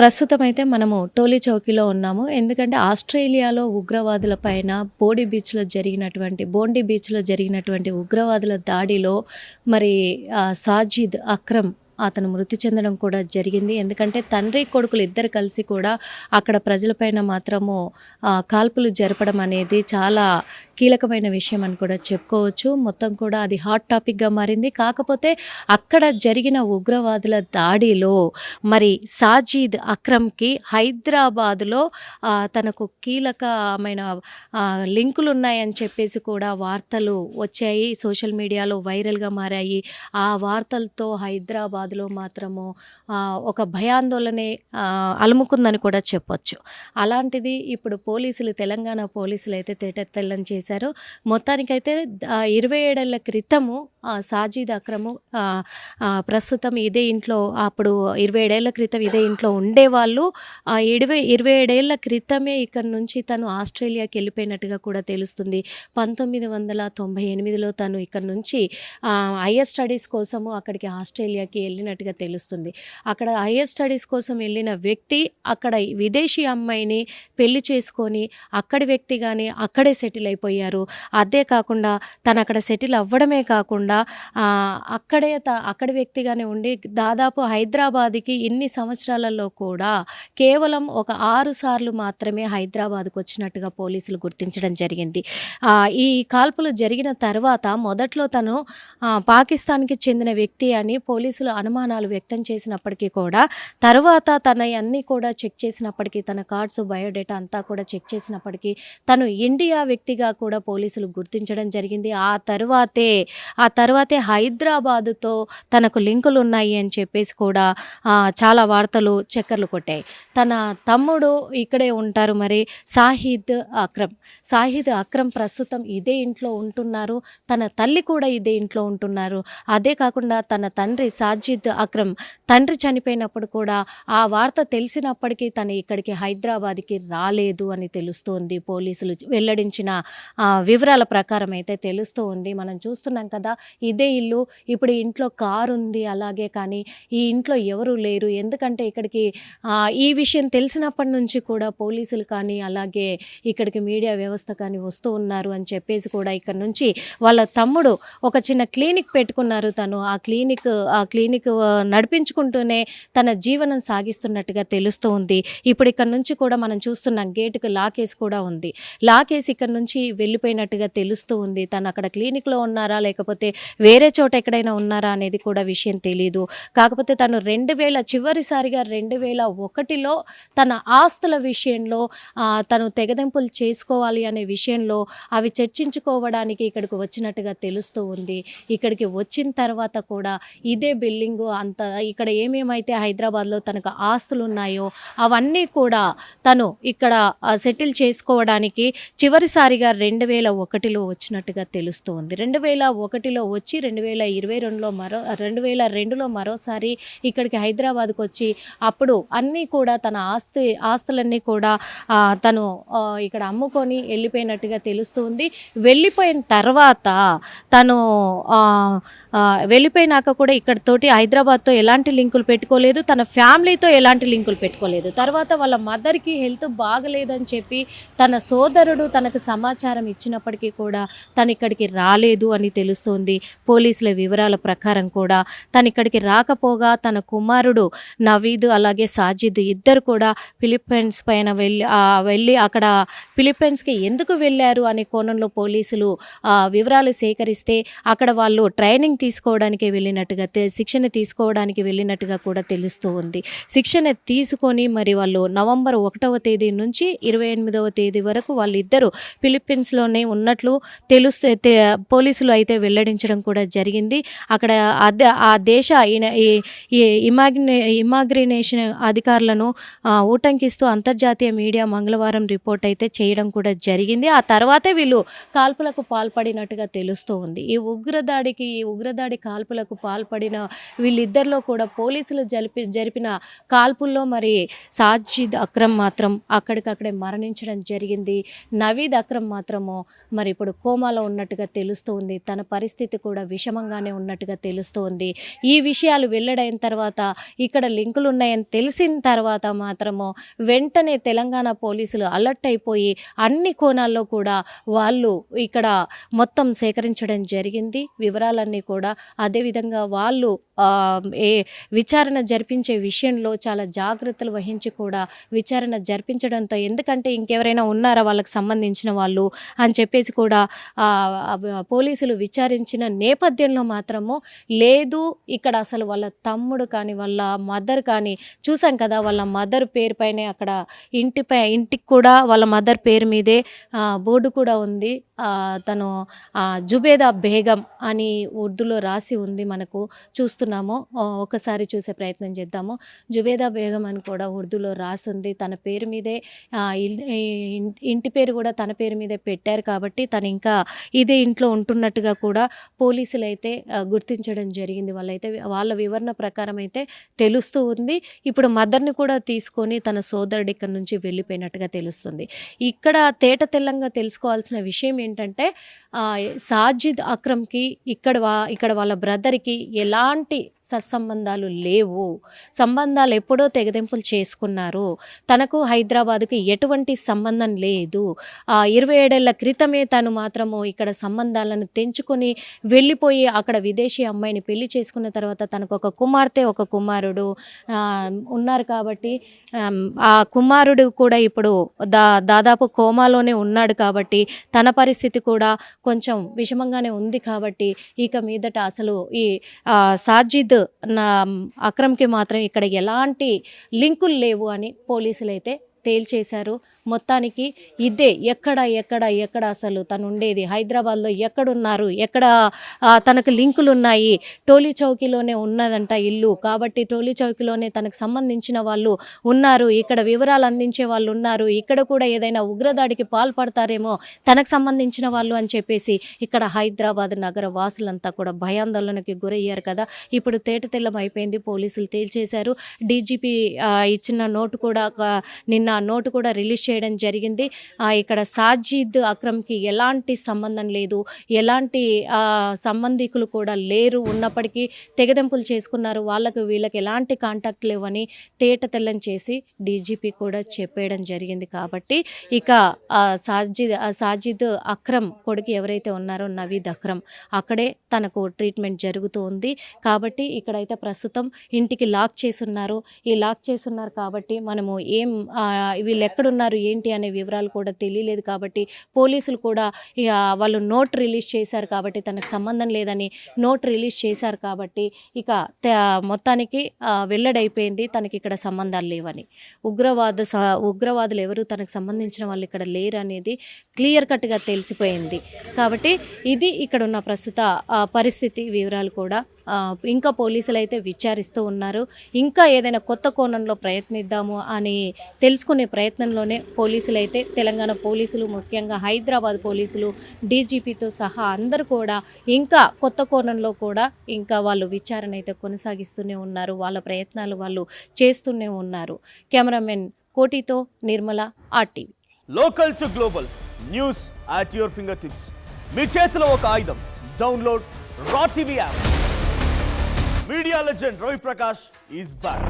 ప్రస్తుతమైతే మనము టోలీ చౌకీలో ఉన్నాము. ఎందుకంటే ఆస్ట్రేలియాలో ఉగ్రవాదుల పైన బోండి బీచ్‌లో జరిగినటువంటి ఉగ్రవాదుల దాడిలో మరి సాజిద్ అక్రమ్ అతను మృతి చెందడం కూడా జరిగింది. ఎందుకంటే తండ్రి, కొడుకులు ఇద్దరు కలిసి కూడా అక్కడ ప్రజలపైన మాత్రము కాల్పులు జరపడం అనేది చాలా కీలకమైన విషయం అని కూడా చెప్పుకోవచ్చు. మొత్తం కూడా అది హాట్ టాపిక్‌గా మారింది. కాకపోతే అక్కడ జరిగిన ఉగ్రవాదుల దాడిలో మరి సాజీద్ అక్రమ్‌కి హైదరాబాద్‌లో తనకు కీలకమైన లింకులున్నాయని చెప్పేసి కూడా వార్తలు వచ్చాయి. సోషల్ మీడియాలో వైరల్‌గా మారాయి. ఆ వార్తలతో హైదరాబాద్‌లో మాత్రము ఒక భయాందోళనే అలుముకుందని కూడా చెప్పొచ్చు. అలాంటిది ఇప్పుడు తెలంగాణ పోలీసులైతే తేటతెల్లం చేశారు. మొత్తానికైతే 27 ఏళ్ల క్రితము సాజీద్ అక్రము ప్రస్తుతం ఇదే ఇంట్లో అప్పుడు 27 ఏళ్ల క్రితం ఇదే ఇంట్లో ఉండేవాళ్ళు. 27 ఏళ్ల క్రితమే ఇక్కడి నుంచి తను ఆస్ట్రేలియాకి వెళ్ళిపోయినట్టుగా కూడా తెలుస్తుంది. 1998లో తను ఇక్కడ నుంచి హైయర్ స్టడీస్ కోసము అక్కడికి ఆస్ట్రేలియాకి వెళ్ళినట్టుగా తెలుస్తుంది. అక్కడ హైయర్ స్టడీస్ కోసం వెళ్ళిన వ్యక్తి అక్కడ విదేశీ అమ్మాయిని పెళ్లి చేసుకొని అక్కడి వ్యక్తిగానే అక్కడే సెటిల్ అయిపోయారు. అదే కాకుండా తను అక్కడ సెటిల్ అవ్వడమే కాకుండా అక్కడి వ్యక్తిగానే ఉండి దాదాపు హైదరాబాద్‌కి ఇన్ని సంవత్సరాలలో కూడా కేవలం ఒక 6 సార్లు మాత్రమే హైదరాబాద్‌కు వచ్చినట్టుగా పోలీసులు గుర్తించడం జరిగింది. ఈ కాల్పులు జరిగిన తర్వాత మొదట్లో తను పాకిస్తాన్‌కి చెందిన వ్యక్తి అని పోలీసులు అనుమానాలు వ్యక్తం చేసినప్పటికీ కూడా తర్వాత తనయన్నీ కూడా చెక్ చేసినప్పటికీ తన కార్డ్స్, బయోడేటా అంతా కూడా చెక్ చేసినప్పటికీ తను ఇండియా వ్యక్తిగా కూడా పోలీసులు గుర్తించడం జరిగింది. ఆ తర్వాతే హైదరాబాదుతో తనకు లింకులు ఉన్నాయి అని చెప్పేసి కూడా చాలా వార్తలు చక్కర్లు కొట్టాయి. తన తమ్ముడు ఇక్కడే ఉంటారు. మరి సాహిద్ అక్రమ్ ప్రస్తుతం ఇదే ఇంట్లో ఉంటున్నారు. తన తల్లి కూడా ఇదే ఇంట్లో ఉంటున్నారు. అదే కాకుండా తన తండ్రి సాజిద్ అక్రమ్ తండ్రి చనిపోయినప్పుడు కూడా ఆ వార్త తెలిసినప్పటికీ తను ఇక్కడికి హైదరాబాద్‌కి రాలేదు అని తెలుస్తోంది. పోలీసులు వెల్లడించిన వివరాల ప్రకారం అయితే తెలుస్తూ ఉంది. మనం చూస్తున్నాం కదా, ఇదే ఇల్లు. ఇప్పుడు ఈ ఇంట్లో కారు ఉంది అలాగే, కానీ ఈ ఇంట్లో ఎవరు లేరు. ఎందుకంటే ఇక్కడికి ఈ విషయం తెలిసినప్పటి నుంచి కూడా పోలీసులు కానీ అలాగే ఇక్కడికి మీడియా వ్యవస్థ కానీ వస్తూ ఉన్నారు అని చెప్పేసి కూడా ఇక్కడ నుంచి వాళ్ళ తమ్ముడు ఒక చిన్న క్లినిక్ పెట్టుకున్నారు. తను ఆ క్లినిక్ నడిపించుకుంటూనే తన జీవనం సాగిస్తున్నట్టుగా తెలుస్తూ ఉంది. ఇప్పుడు ఇక్కడ నుంచి కూడా మనం చూస్తున్నాం, గేటుకు లాకేసి కూడా ఉంది. లాకేసి ఇక్కడ నుంచి వెళ్ళిపోయినట్టుగా తెలుస్తూ ఉంది. తను అక్కడ క్లినిక్‌లో ఉన్నారా లేకపోతే వేరే చోట ఎక్కడైనా ఉన్నారా అనేది కూడా విషయం తెలీదు. కాకపోతే తను చివరిసారిగా 2001లో తన ఆస్తుల విషయంలో తను తెగదెంపులు చేసుకోవాలి అనే విషయంలో అవి చర్చించుకోవడానికి ఇక్కడికి వచ్చినట్టుగా తెలుస్తూ ఉంది. ఇక్కడికి వచ్చిన తర్వాత కూడా ఇదే బిల్డింగు ఇక్కడ ఏమేమైతే హైదరాబాద్‌లో తనకు ఆస్తులు ఉన్నాయో అవన్నీ కూడా తను ఇక్కడ సెటిల్ చేసుకోవడానికి చివరిసారిగా 2001లో వచ్చినట్టుగా తెలుస్తూ ఉంది. 2001లో వచ్చి 2022లో మరోసారి ఇక్కడికి హైదరాబాద్‌కు వచ్చి అప్పుడు అన్నీ కూడా తన ఆస్తులన్నీ కూడా తను ఇక్కడ అమ్ముకొని వెళ్ళిపోయినట్టుగా తెలుస్తూ ఉంది. వెళ్ళిపోయిన తర్వాత తను వెళ్ళిపోయినాక కూడా ఇక్కడితోటి హైదరాబాద్‌తో ఎలాంటి లింకులు పెట్టుకోలేదు. తన ఫ్యామిలీతో ఎలాంటి లింకులు పెట్టుకోలేదు. తర్వాత వాళ్ళ మదర్‌కి హెల్త్ బాగలేదని చెప్పి తన సోదరుడు తనకు సమాచారం ఇచ్చినప్పటికీ కూడా తను ఇక్కడికి రాలేదు అని తెలుస్తోంది. పోలీసుల వివరాల ప్రకారం కూడా తను ఇక్కడికి రాకపోగా తన కుమారుడు నవీద్ అలాగే సాజిద్ ఇద్దరు కూడా ఫిలిప్పైన్స్ పైన వెళ్ళి అక్కడ ఫిలిప్పైన్స్‌కి ఎందుకు వెళ్ళారు అనే కోణంలో పోలీసులు వివరాలు సేకరిస్తే అక్కడ వాళ్ళు ట్రైనింగ్ తీసుకోవడానికి వెళ్ళినట్టుగా శిక్షణ తీసుకోవడానికి వెళ్ళినట్టుగా కూడా తెలుస్తూ ఉంది. శిక్షణ తీసుకొని మరి వాళ్ళు నవంబర్ 1వ తేదీ నుంచి 28వ తేదీ వరకు వాళ్ళిద్దరూ ఫిలిప్పీన్స్‌లోనే ఉన్నట్లు పోలీసులు అయితే వెల్లడించడం కూడా జరిగింది. అక్కడ ఆ దేశ ఇమాగ్రినేషన్ అధికారులను ఉటంకిస్తూ అంతర్జాతీయ మీడియా మంగళవారం రిపోర్ట్ అయితే చేయడం కూడా జరిగింది. ఆ తర్వాతే వీళ్ళు కాల్పులకు పాల్పడినట్టుగా తెలుస్తూ ఉంది. ఈ ఉగ్రదాడి కాల్పులకు పాల్పడిన వీళ్ళిద్దరిలో కూడా పోలీసులు జరిపిన కాల్పుల్లో మరి సాజిద్ అక్రమ్ మాత్రం అక్కడికక్కడే మరణించడం జరిగింది. నవీద్ అక్రమ్ మాత్రము మరి ఇప్పుడు కోమాలో ఉన్నట్టుగా తెలుస్తుంది. తన పరిస్థితి కూడా విషమంగానే ఉన్నట్టుగా తెలుస్తుంది. ఈ విషయాలు వెల్లడైన తర్వాత ఇక్కడ లింకులు ఉన్నాయని తెలిసిన తర్వాత మాత్రము వెంటనే తెలంగాణ పోలీసులు అలర్ట్ అయిపోయి అన్ని కోణాల్లో కూడా వాళ్ళు ఇక్కడ మొత్తం సేకరించడం జరిగింది వివరాలన్నీ కూడా. అదేవిధంగా వాళ్ళు విచారణ జరిపించే విషయంలో చాలా జాగ్రత్తలు వహించి కూడా విచారణ జరిపించడంతో, ఎందుకంటే ఇంకెవరైనా ఉన్నారా వాళ్ళకి సంబంధించిన వాళ్ళు అని చెప్పేసి కూడా పోలీసులు విచారించిన నేపథ్యంలో మాత్రము లేదు, ఇక్కడ అసలు వాళ్ళ తమ్ముడు కానీ వాళ్ళ మదర్ కానీ చూసాం కదా, వాళ్ళ మదర్ పేరు పైనే అక్కడ ఇంటికి కూడా వాళ్ళ మదర్ పేరు మీదే బోర్డు కూడా ఉంది. తను జుబేదా బేగం అని ఉర్దూలో రాసి ఉంది, మనకు చూస్తున్నాము. ఒకసారి చూసే ప్రయత్నం చేద్దాము. జుబేదా బేగం అని కూడా ఉర్దూలో రాసి ఉంది. తన పేరు మీదే ఇంటి పేరు కూడా తన పేరు మీదే పెట్టారు కాబట్టి తను ఇంకా ఇదే ఇంట్లో ఉంటున్నట్టుగా కూడా పోలీసులు అయితే గుర్తించడం జరిగింది. వాళ్ళ వివరణ ప్రకారం అయితే తెలుస్తూ ఉంది. ఇప్పుడు మదర్ని కూడా తీసుకొని తన సోదరుడి ఇక్కడి నుంచి వెళ్ళిపోయినట్టుగా తెలుస్తుంది. ఇక్కడ తేట తెల్లంగా తెలుసుకోవాల్సిన విషయం ఏంటంటే సాజిద్ అక్రమ్కి ఇక్కడ వాళ్ళ బ్రదర్కి ఎలాంటి సత్సంబంధాలు లేవు. సంబంధాలు ఎప్పుడో తెగదెంపులు చేసుకున్నారు. తనకు హైదరాబాద్కి ఎటువంటి సంబంధం లేదు. 27 ఏళ్ల క్రితమే తను మాత్రము ఇక్కడ సంబంధాలను తెంచుకొని వెళ్ళిపోయి అక్కడ విదేశీ అమ్మాయిని పెళ్లి చేసుకున్న తర్వాత తనకు ఒక కుమార్తె ఒక కుమారుడు ఉన్నారు కాబట్టి ఆ కుమారుడు కూడా ఇప్పుడు దాదాపు కోమాలోనే ఉన్నాడు కాబట్టి తన పరిస్థితి కూడా కొంచెం విషమంగానే ఉంది కాబట్టి ఇక మీదట అసలు ఈ సాజిద్ అక్రమ్కి మాత్రం ఇక్కడ ఎలాంటి లింకులు లేవు అని పోలీసులు అయితే తేల్చేశారు. మొత్తానికి ఇదే ఎక్కడ అసలు తను ఉండేది హైదరాబాద్లో ఎక్కడున్నారు, ఎక్కడ తనకు లింకులు ఉన్నాయి, టోలీ చౌకీలోనే ఉన్నదంట ఇల్లు కాబట్టి టోలీ చౌకీలోనే తనకు సంబంధించిన వాళ్ళు ఉన్నారు, ఇక్కడ వివరాలు అందించే వాళ్ళు ఉన్నారు, ఇక్కడ కూడా ఏదైనా ఉగ్రదాడికి పాల్పడతారేమో తనకు సంబంధించిన వాళ్ళు అని చెప్పేసి ఇక్కడ హైదరాబాద్ నగర వాసులంతా కూడా భయాందోళనకి గురయ్యారు కదా. ఇప్పుడు తేటతెల్లం అయిపోయింది, పోలీసులు తేల్చేశారు. డీజీపీ ఇచ్చిన నోటు కూడా నిన్న నోటు కూడా రిలీజ్ చేయడం జరిగింది. ఇక్కడ సాజిద్ అక్రమ్కి ఎలాంటి సంబంధం లేదు, ఎలాంటి సంబంధికులు కూడా లేరు, ఉన్నప్పటికీ తెగదెంపులు చేసుకున్నారు, వీళ్ళకి ఎలాంటి కాంటాక్ట్ లేవని తేట తెల్లం చేసి డీజీపీ కూడా చెప్పేయడం జరిగింది. కాబట్టి ఇక సాజిద్ అక్రమ్ కొడుకు ఎవరైతే ఉన్నారో నవీద్ అక్రమ్ అక్కడే తనకు ట్రీట్మెంట్ జరుగుతూ ఉంది. కాబట్టి ఇక్కడైతే ప్రస్తుతం ఇంటికి లాక్ చేసున్నారు. ఈ లాక్ చేసున్నారు కాబట్టి మనము వీళ్ళు ఎక్కడున్నారు ఏంటి అనే వివరాలు కూడా తెలియలేదు కాబట్టి పోలీసులు కూడా వాళ్ళు నోట్ రిలీజ్ చేశారు కాబట్టి తనకు సంబంధం లేదని నోట్ రిలీజ్ చేశారు కాబట్టి ఇక మొత్తానికి వెల్లడైపోయింది తనకి ఇక్కడ సంబంధాలు లేవని. ఉగ్రవాదులు ఎవరు తనకు సంబంధించిన వాళ్ళు ఇక్కడ లేరు అనేది క్లియర్ కట్గా తెలిసిపోయింది. కాబట్టి ఇది ఇక్కడ ఉన్న ప్రస్తుత పరిస్థితి వివరాలు కూడా ఇంకా పోలీసులు అయితే విచారిస్తూ ఉన్నారు. ఇంకా ఏదైనా కొత్త కోణంలో ప్రయత్నిద్దాము అని తెలుసుకునే ప్రయత్నంలోనే పోలీసులు అయితే తెలంగాణ పోలీసులు ముఖ్యంగా హైదరాబాద్ పోలీసులు డీజీపీతో సహా అందరూ కూడా ఇంకా కొత్త కోణంలో కూడా ఇంకా వాళ్ళు విచారణ అయితే కొనసాగిస్తూనే ఉన్నారు. వాళ్ళ ప్రయత్నాలు వాళ్ళు చేస్తూనే ఉన్నారు. కెమెరామెన్ కోటితో Nirmala, RTV. Local to global news at your fingertips. మీ చేతిలో ఒక ఆయుధం. Download Raw TV app. Media legend Ravi Prakash is back.